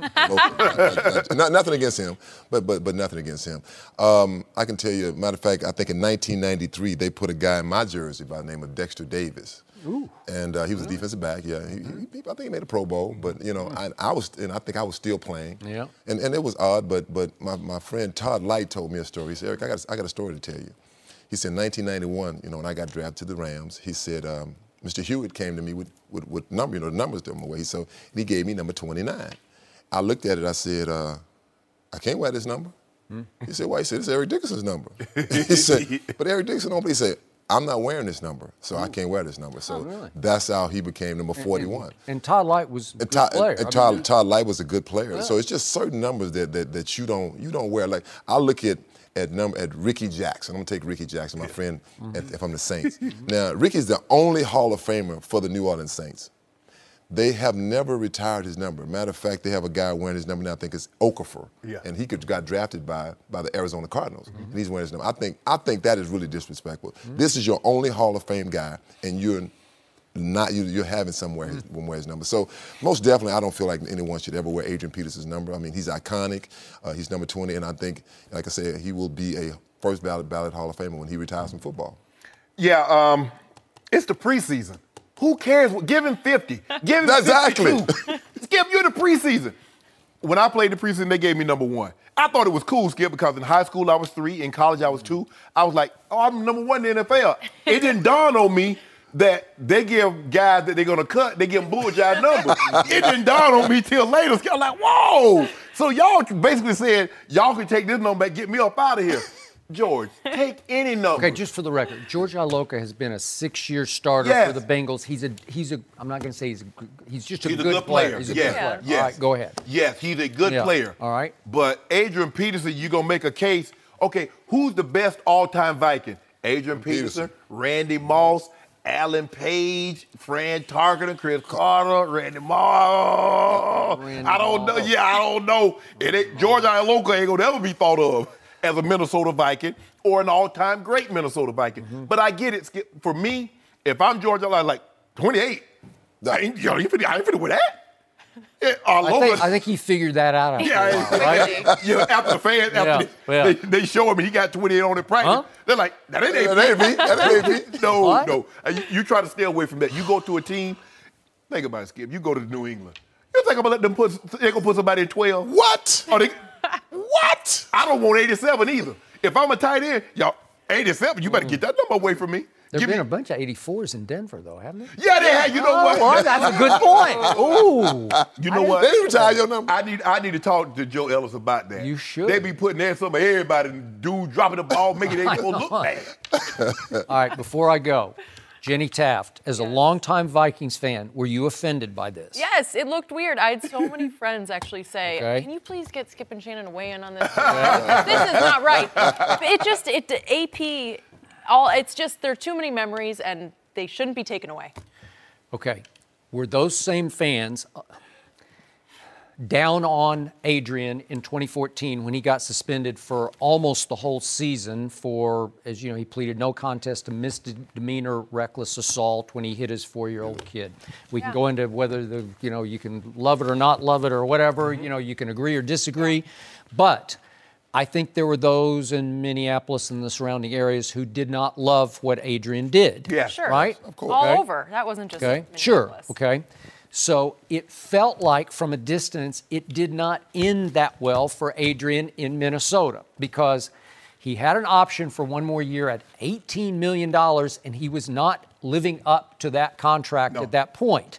Nothing against him, but nothing against him. I can tell you, matter of fact, I think in 1993, they put a guy in my jersey by the name of Dexter Davis. Ooh. And he was a defensive back, I think he made a Pro Bowl, but, I think I was still playing. Yeah. And it was odd, but my friend Todd Light told me a story. He said, Eric, I got a story to tell you. He said, in 1991, when I got drafted to the Rams, he said, Mr. Hewitt came to me with number, you know, the numbers to him away. So he gave me number 29. I looked at it. I said, I can't wear this number. He said, why? He said, it's Eric Dickerson's number. He said, but Eric Dickerson don't play. He said, I'm not wearing this number, so I can't wear this number. So really? that's how he became number 41. And Todd Light was a good player. And Todd Light was a good player. Yeah. So it's just certain numbers that you don't wear. Like I look at Ricky Jackson. I'm gonna take Ricky Jackson, my friend, if I'm the Saints. Now Ricky's the only Hall of Famer for the New Orleans Saints. They have never retired his number. Matter of fact, they have a guy wearing his number now. I think it's Okafor, and he got drafted by the Arizona Cardinals, and he's wearing his number. I think that is really disrespectful. This is your only Hall of Fame guy, and you're having somewhere wear his number. So most definitely, I don't feel like anyone should ever wear Adrian Peterson's number. I mean, he's iconic. He's number 20, and I think, like I said, he will be a first ballot Hall of Famer when he retires from football. Yeah, it's the preseason. Who cares? Give him 50. Give him 52. Skip, you're the preseason. When I played the preseason, they gave me number 1. I thought it was cool, Skip, because in high school I was 3, in college I was 2. I was like, oh, I'm number 1 in the NFL. It didn't dawn on me that they give guys that they're going to cut, they give them bullshit numbers. It didn't dawn on me till later. I'm like, whoa. So y'all basically said, y'all can take this number back, get me up out of here. George, take any number. Okay, just for the record, George Iloka has been a 6-year starter for the Bengals. He's I'm not going to say he's just a good player. He's a good player. Yes. All right, go ahead. Yes, he's a good player. All right. But Adrian Peterson, you're going to make a case. Okay, who's the best all-time Viking? Adrian Peterson, Randy Moss, Alan Page, Fran Tarkenton, Chris Carter, Randy Moss. I don't know. Yeah, I don't know. George Iloka ain't going to ever be thought of as a Minnesota Viking or an all-time great Minnesota Viking. But I get it, Skip. For me, if I'm George, I'm like 28. I ain't finna with that. I think he figured that out after a while, right? Yeah, after the fans, they show him and he got 28 on in practice. They're like, that ain't me. That ain't me. No. You try to stay away from that. You go to a team, think about it, Skip. You go to New England. You think I'm gonna let them they're gonna put somebody in 12? What? What? I don't want 87 either. If I'm a tight end, y'all, 87, you better get that number away from me. There have been a bunch of 84s in Denver, though, haven't there? Yeah, they have. You know what? Well, that's a good point. Ooh. You know what? They didn't retire your number. I need to talk to Joe Ellis about that. You should. They be putting there some of everybody, dude dropping the ball, making it look bad. All right, before I go, Jenny Taft, as a longtime Vikings fan, were you offended by this? Yes, it looked weird. I had so many friends actually say, can you please get Skip and Shannon to weigh in on this? This is not right. It's just there are too many memories and they shouldn't be taken away. Okay. Were those same fans down on Adrian in 2014 when he got suspended for almost the whole season for, as you know, he pleaded no contest to misdemeanor reckless assault when he hit his 4-year-old kid. We can go into whether you can love it or not love it or whatever, you can agree or disagree, but I think there were those in Minneapolis and the surrounding areas who did not love what Adrian did. Yeah, sure. Right? Of course. All over. That wasn't just Minneapolis. Sure. Okay. So it felt like from a distance it did not end that well for Adrian in Minnesota because he had an option for one more year at $18 million and he was not living up to that contract at that point.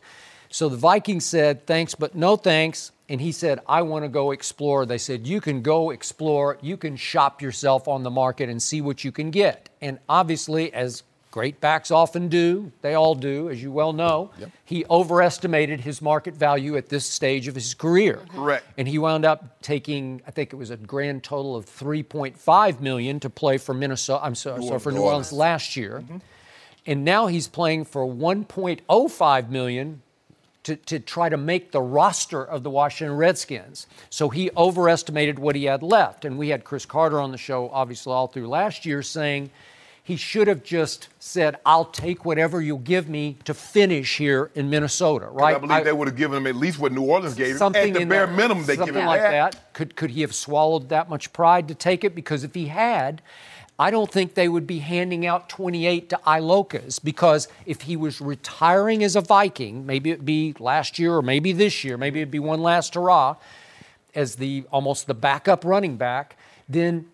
So the Vikings said, thanks, but no thanks. And he said, I want to go explore. They said, you can go explore. You can shop yourself on the market and see what you can get. And obviously, as great backs often do, they all do, as you well know, he overestimated his market value at this stage of his career. Correct. And he wound up taking, I think it was a grand total of $3.5 million to play for for New Orleans last year. And now he's playing for $1.05 million to try to make the roster of the Washington Redskins. So he overestimated what he had left. And we had Chris Carter on the show, obviously, all through last year saying he should have just said, I'll take whatever you'll give me to finish here in Minnesota, right? I believe they would have given him at least what New Orleans gave him. Something At the bare minimum, they give him like that. Could he have swallowed that much pride to take it? Because if he had, I don't think they would be handing out 28 to Ilokas because if he was retiring as a Viking, maybe it'd be last year or maybe this year, maybe it'd be one last hurrah as almost the backup running back, then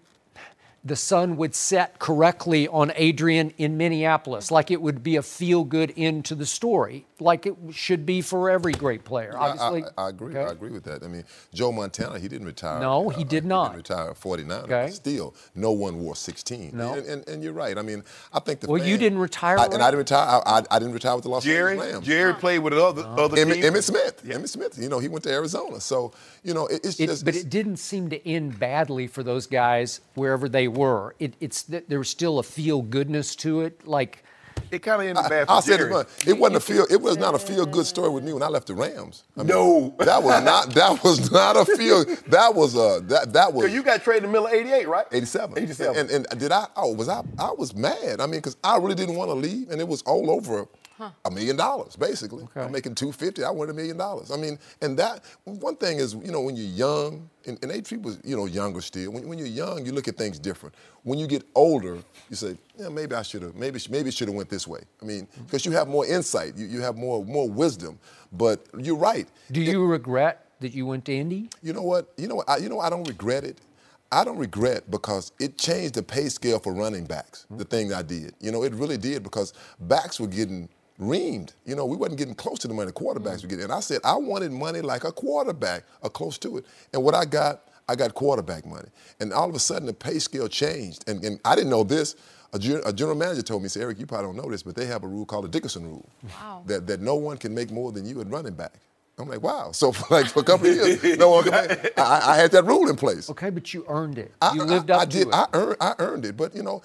the sun would set correctly on Adrian in Minneapolis, like it would be a feel-good end to the story, like it should be for every great player. Obviously, I agree. okay. I agree with that. I mean, Joe Montana, he didn't retire. No, he did not. He didn't retire at 49. Okay. Still, no one wore 16. No. And you're right. I mean, I think the Well, fans, you didn't retire. and I didn't retire. I didn't retire with the Los Angeles Rams. Jerry played with other teams. Emmett Smith. Yeah. Emmett Smith. You know, he went to Arizona. So, you know, But it didn't seem to end badly for those guys wherever they were. There was still a feel-goodness to it, like. It kind of ended bad for I said Jerry. it was not a feel-good story with me when I left the Rams. I mean, No. that was not a feel. That was. Because you got traded in the middle of '88, right? 87. 87. And did I? Oh, I was mad. I mean, because I really didn't want to leave, and it was all over $1 million, basically. Okay. I'm making $250. I wanted $1 million. I mean, and that one thing is, you know, when you're young, and AP was, you know, younger still. When you're young, you look at things different. When you get older, you say, yeah, maybe I should have. Maybe it should have went this way. I mean, because you have more insight, you have more wisdom. But you're right. Do you regret that you went to Indy? You know what? I don't regret it. I don't regret because it changed the pay scale for running backs, the thing I did. You know, it really did because backs were getting reamed. You know, we wasn't getting close to the money quarterbacks were getting. And I said I wanted money like a quarterback or close to it. And what I got quarterback money. And all of a sudden the pay scale changed. And I didn't know this. A general manager told me, he said, Eric, you probably don't know this, but they have a rule called the Dickerson rule. Wow. That no one can make more than you at running back. I'm like, wow. So for a couple of years, no one could make. I had that rule in place. Okay, but you earned it. You lived up to it. I earned it. But, you know,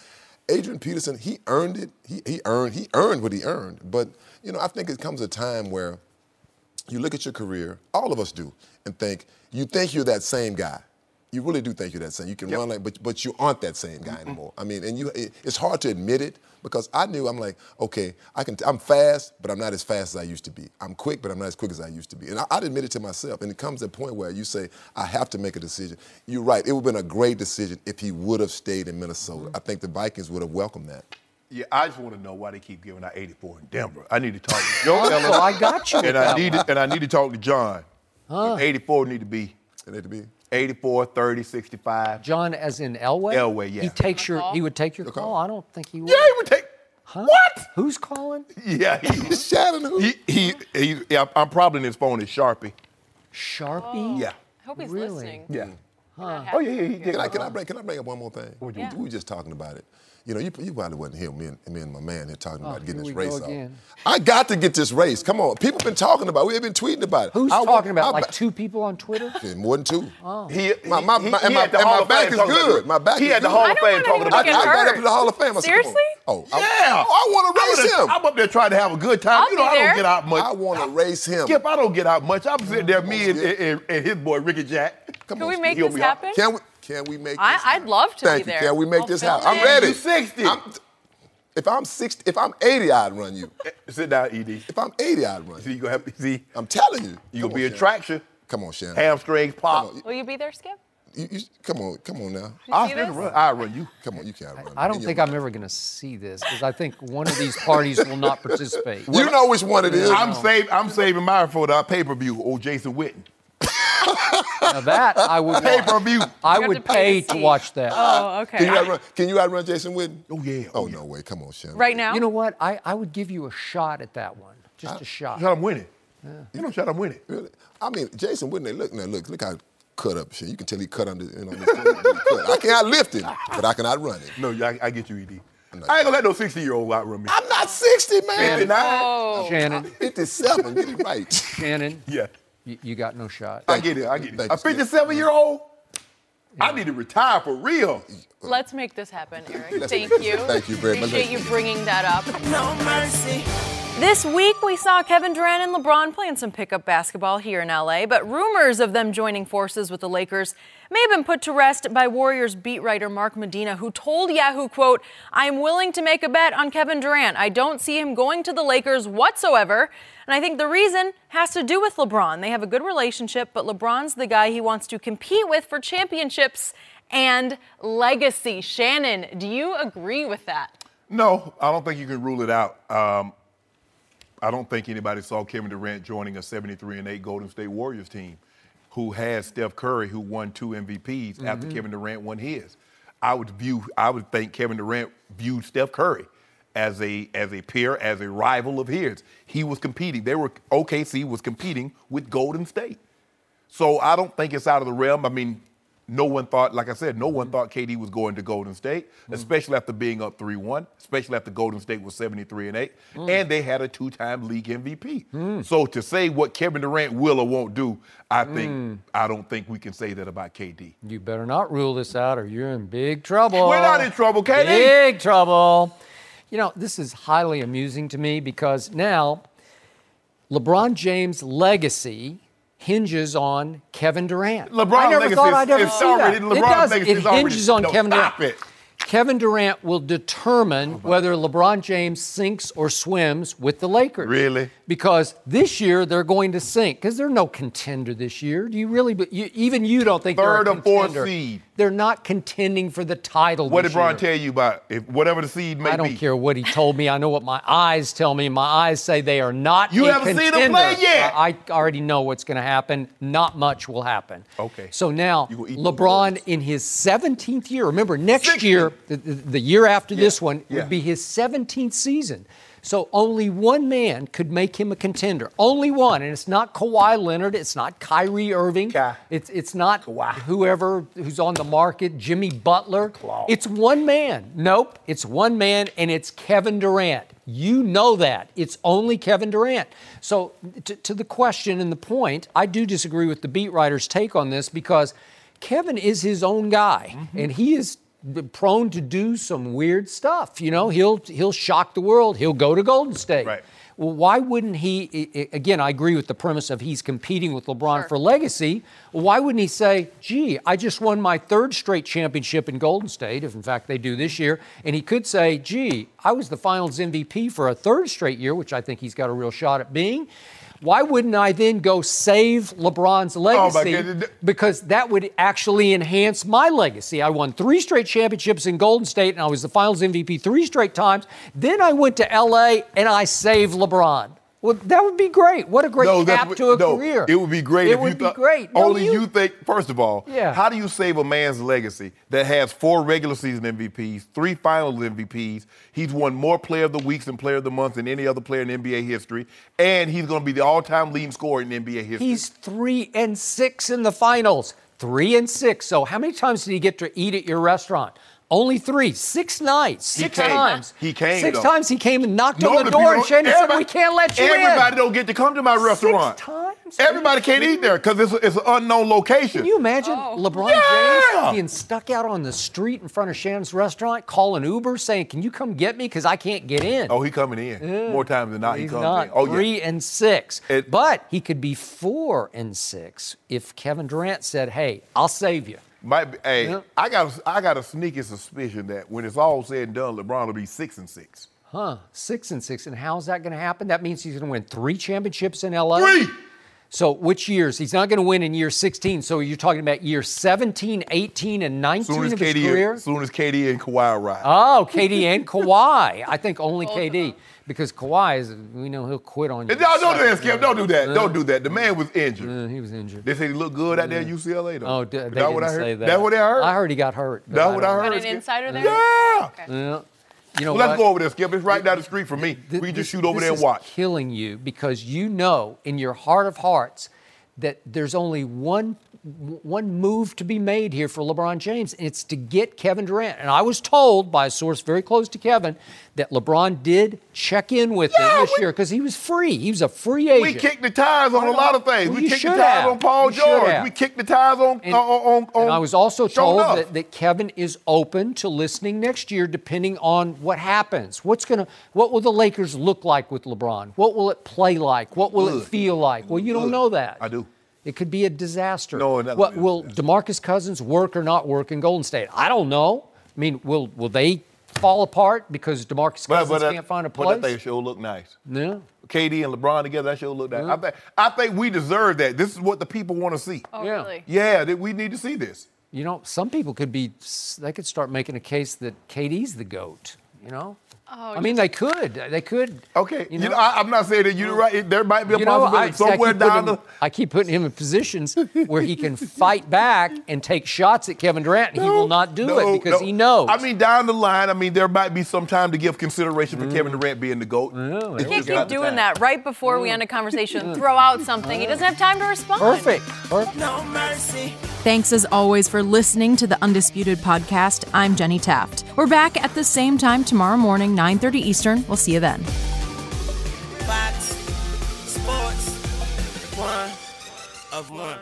Adrian Peterson, he earned it. He earned what he earned. But, you know, I think it comes a time where you look at your career, all of us do, and you think you're that same guy. You really do think you're that same. You can run like, but you aren't that same guy anymore. I mean, and it's hard to admit it because I'm like, okay, I'm fast, but I'm not as fast as I used to be. I'm quick, but I'm not as quick as I used to be. And I'd admit it to myself. And it comes to a point where you say, I have to make a decision. You're right. It would have been a great decision if he would have stayed in Minnesota. I think the Vikings would have welcomed that. Yeah, I just want to know why they keep giving out 84 in Denver. I need to talk to Joe Ellis. So I got you. And I need to talk to John. 84 need to be. It need to be. 84, 30, 65. John, as in Elway? Elway, yeah. He would take your call? I don't think he would. Yeah, he would take. Huh? What? Who's calling? Yeah, Shannon, who? I'm probably in his phone is Sharpie. Sharpie? Yeah. I hope he's Really? listening. Yeah. Huh. Oh, yeah. Can I bring up one more thing? Yeah. We were just talking about it. You know, you probably wasn't here, me and my man here talking about getting here this we race go off. again. I got to get this race. Come on. People been talking about it. We've been tweeting about it. Who's talking about? Like two people on Twitter? More than two. Oh. My back is good. My back is good. He had the Hall of Fame talking about I got up to the Hall of Fame. I said, Seriously? Oh, Yeah. I want to race him. I'm up there trying to have a good time. I'll You know, be I there. don't get out much. I want to race him. Skip, I don't get out much. I'm sitting there, me and his boy, Ricky Jack. Can we make this happen? Can we make this I'd love to Thank be you. there. Can we make I'll this film happen? I'm it. ready. You 60. If I'm 60, if I'm 80, I'd run you. Sit down, Ed. If I'm 80, I'd run See, you. you gonna have see. I'm telling you. You Come gonna be on, a traction. Come on, Shannon. Hamstrings pop. Come on. Will you be there, Skip? Come on now. I'll see still this? run. I'll run you. Come on, you can't run. I don't think I'm ever going to see this because I think one of these parties will not participate. You know which one it is. I'm saving mine for the pay-per-view. Old Jason Witten. Now that I would Pay-per-view. I You have would to pay pay to to see. watch that. Oh, okay. Can you outrun Jason Witten? Oh, yeah. Oh, no way. Come on, Shannon. Right now? You know what? I would give you a shot at that one. Just a shot. Shut I'm winning. You know, shut I'm winning. Really? I mean, Jason Witten, look how cut up shit. You can tell he cut under, you know. I can't lift him, but I can outrun him. No, I get you, Ed. I ain't gonna let no 60-year-old outrun me. I'm not 60, man. 59. Oh. Shannon, 57. Get it right. Shannon, Yeah. you got no shot. I get it. Thank A you, Skip. 57-year-old? I need to retire for real. Let's make this happen, Eric. Thank you. Thank you very much. Appreciate you bringing that up. No mercy. This week, we saw Kevin Durant and LeBron playing some pickup basketball here in LA, but rumors of them joining forces with the Lakers may have been put to rest by Warriors beat writer Mark Medina, who told Yahoo, quote, "I'm willing to make a bet on Kevin Durant. I don't see him going to the Lakers whatsoever. And I think the reason has to do with LeBron. They have a good relationship, but LeBron's the guy he wants to compete with for championships and legacy." Shannon, do you agree with that? No, I don't think you can rule it out. I don't think anybody saw Kevin Durant joining a 73-8 Golden State Warriors team who has Steph Curry, who won 2 MVPs after Kevin Durant won his. I would think Kevin Durant viewed Steph Curry as a peer, as a rival of his. He was competing. OKC was competing with Golden State. So I don't think it's out of the realm. I mean, no one thought, like I said, no one thought KD was going to Golden State, especially after being up 3-1, especially after Golden State was 73-8, and they had a 2-time league MVP. So to say what Kevin Durant will or won't do, I don't think we can say that about KD. You better not rule this out or you're in big trouble. We're not in trouble, KD. Big trouble. You know, this is highly amusing to me because now LeBron James' legacy hinges on Kevin Durant. LeBron's legacy thought I'd ever is see already, that. LeBron's legacy It is already, hinges on no, Kevin stop Durant. it. Kevin Durant will determine whether LeBron James sinks or swims with the Lakers. Really? Because this year they're going to sink because they're no contender this year. Do you really? Even you don't think they're a Third or fourth contender. seed. They're not contending for the title. What did this year. Bron tell you about whatever the seed may be? I don't care what he told me. I know what my eyes tell me. My eyes say they are not You a haven't contender. seen them play yet. I already know what's going to happen. Not much will happen. Okay. So now, You gonna eat LeBron those in his 17th year, remember, next 16th. year, the year after this one, Yeah. would be his 17th season. So only one man could make him a contender. Only one. And it's not Kawhi Leonard. It's not Kyrie Irving. It's not whoever who's on the market, Jimmy Butler. It's one man. Nope. It's one man, and it's Kevin Durant. You know that. It's only Kevin Durant. So to the question and the point, I do disagree with the beat writer's take on this because Kevin is his own guy, and he is prone to do some weird stuff. You know, he'll shock the world. He'll go to Golden State. Right. Well, why wouldn't he, again, I agree with the premise of he's competing with LeBron for legacy. Why wouldn't he say, gee, I just won my 3rd straight championship in Golden State, if in fact they do this year, and he could say, gee, I was the finals MVP for a 3rd straight year, which I think he's got a real shot at being. Why wouldn't I then go save LeBron's legacy? Oh, my God. Because that would actually enhance my legacy. I won 3 straight championships in Golden State, and I was the finals MVP 3 straight times. Then I went to L.A., and I saved LeBron. Well, that would be great. What a great cap to a career. It would be great it if would you be great. No, only you think, first of all, Yeah. how do you save a man's legacy that has 4 regular season MVPs, 3 finals MVPs? He's won more Player of the Weeks and Player of the Month than any other player in NBA history, and he's going to be the all-time leading scorer in NBA history. He's 3-6 in the finals. 3-6. So how many times did he get to eat at your restaurant? Only 3. 6 nights. 6 times. He came, 6 though. times he came and knocked on the the door, people and Shannon said, everybody- we can't let you in. Everybody don't get to come to my restaurant. 6 times? Everybody can't eat there because it's an unknown location. Can you imagine LeBron James being stuck out on the street in front of Shannon's restaurant, calling Uber, saying, can you come get me because I can't get in? Oh, he coming in. More times than not, he He's comes not in. Oh, 3-6. But he could be 4-6 if Kevin Durant said, hey, I'll save you. Might be, hey, I got a sneaky suspicion that when it's all said and done, LeBron will be 6-6. Huh, 6-6. And how's that going to happen? That means he's going to win 3 championships in LA? 3! So which years? He's not going to win in year 16. So you're talking about year 17, 18, and 19 of his career? As soon as KD and Kawhi arrive. Oh, KD and Kawhi. I think only KD. Because Kawhi, we know he'll quit on you. Don't do that, Skip. Don't do that. Don't do that. The man was injured. He was injured. They say he looked good out there at UCLA, though. Oh, they Is that didn't what I heard? say that. That's what I heard? I heard he got hurt. That's what I heard. Got an Skip. insider there? Yeah. Okay. Yeah. You know Well, let's what? go over there, Skip. It's right down the street from me. We can just shoot over there and watch. This is killing you because you know in your heart of hearts that there's only one move to be made here for LeBron James, and it's to get Kevin Durant. And I was told by a source very close to Kevin that LeBron did check in with him this year because he was free. He was a free agent. We kicked the tires on a lot of things. Well, We you kicked the should tires have. on Paul You should George. have. We kicked the tires on And I was also Show told enough. that Kevin is open to listening next year, depending on what happens. What will the Lakers look like with LeBron? What will it play like? What will it feel like? Well, you don't know that. I do. It could be a disaster. No, that what would be a will DeMarcus Cousins work or not work in Golden State? I don't know. I mean, will they fall apart because DeMarcus Cousins can't find a place? But that thing sure look nice. Yeah. KD and LeBron together, that sure look nice. I think we deserve that. This is what the people want to see. Oh, Yeah. really? Yeah, we need to see this. You know, some people they could start making a case that KD's the GOAT, you know? Oh, I mean, they could. They could. Okay. I'm not saying that you're right. There might be a possibility I keep putting him in positions where he can fight back and take shots at Kevin Durant. He will not do it because he knows. I mean, down the line, there might be some time to give consideration for Kevin Durant being the GOAT. You can't keep doing that right before we end a conversation. Throw out something. He doesn't have time to respond. Perfect. No mercy. Thanks as always for listening to the Undisputed podcast. I'm Jenny Taft. We're back at the same time tomorrow morning, 9:30 Eastern. We'll see you then. Fox Sports, 1 of 1.